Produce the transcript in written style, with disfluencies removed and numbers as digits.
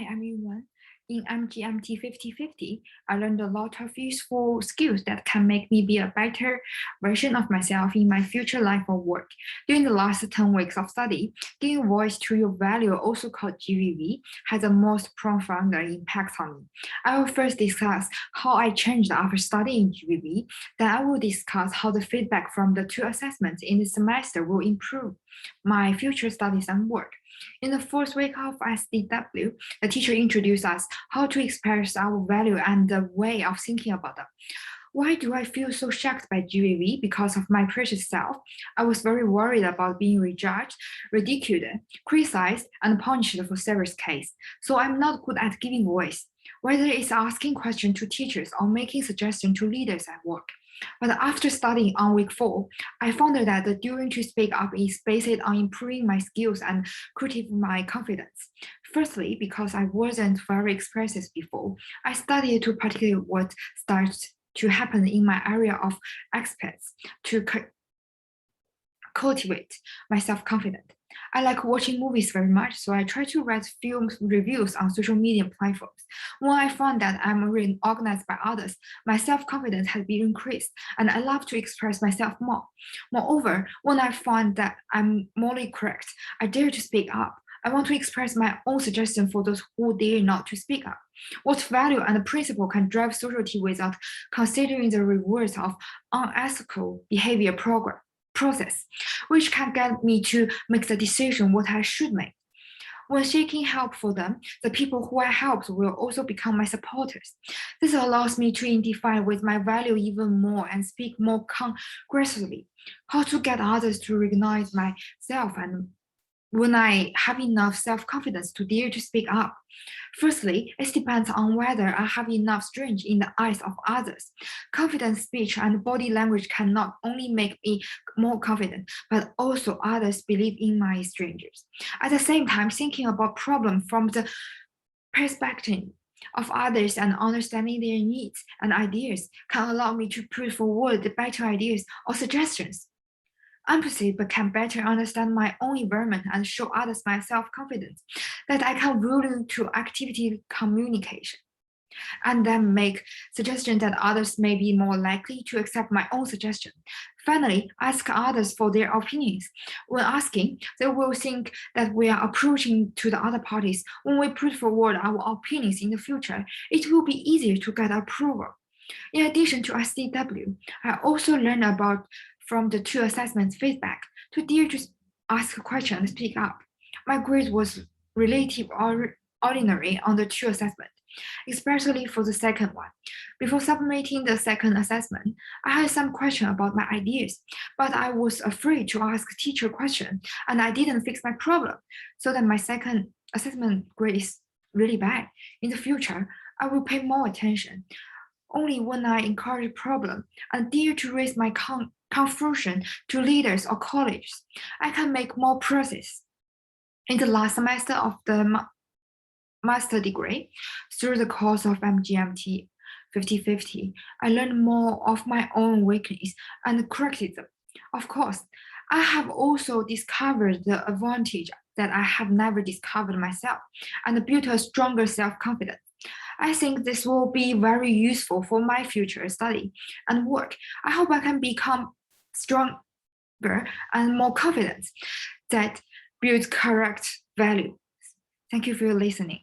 I'm Yunwen. In MGMT5050, I learned a lot of useful skills that can make me be a better version of myself in my future life or work. During the last 10 weeks of study, giving voice to your value, also called GVV, has the most profound impact on me. I will first discuss how I changed after studying GVV. Then I will discuss how the feedback from the two assessments in the semester will improve my future studies and work. In the first week of SDW, the teacher introduced us how to express our value and the way of thinking about them. Why do I feel so shocked by GVV? Because of my precious self. I was very worried about being rejected, ridiculed, criticized, and punished for serious case. So I'm not good at giving voice, whether it's asking questions to teachers or making suggestions to leaders at work. But after studying on week 4, I found that the During to Speak Up is based on improving my skills and cultivating my confidence. Firstly, because I wasn't very expressive before, I studied to particularly what starts to happen in my area of experts to cultivate my self-confidence. I like watching movies very much, so I try to write film reviews on social media platforms. When I found that I'm really organized by others, my self-confidence has been increased, and I love to express myself more. Moreover, when I find that I'm morally correct, I dare to speak up. I want to express my own suggestion for those who dare not to speak up. What value and principle can drive society without considering the rewards of unethical behavior process, which can get me to make the decision what I should make. When seeking help for them, the people who I helped will also become my supporters. This allows me to identify with my value even more and speak more concretely. How to get others to recognize myself and when I have enough self-confidence to dare to speak up. Firstly, it depends on whether I have enough strength in the eyes of others. Confident speech and body language can not only make me more confident, but also others believe in my strangers. At the same time, thinking about problems from the perspective of others and understanding their needs and ideas can allow me to put forward the better ideas or suggestions. Empathy but can better understand my own environment and show others my self-confidence that I can roll to activity communication and then make suggestions that others may be more likely to accept my own suggestion. Finally, ask others for their opinions. When asking, they will think that we are approaching to the other parties. When we put forward our opinions in the future, it will be easier to get approval. In addition to SDW, I also learned about from the two assessments feedback to dare to ask a question and speak up. My grade was relatively ordinary on the two assessments, especially for the second one. Before submitting the second assessment, I had some question about my ideas, but I was afraid to ask teacher question and I didn't fix my problem, so that my second assessment grade is really bad. In the future, I will pay more attention. Only when I encourage problem and dare to raise my confusion to leaders or colleagues, I can make more progress. In the last semester of the master degree, through the course of MGMT 5050, I learned more of my own weakness and corrected them. Of course, I have also discovered the advantage that I have never discovered myself and built a stronger self-confidence. I think this will be very useful for my future study and work. I hope I can become stronger and more confident that builds correct value. Thank you for your listening.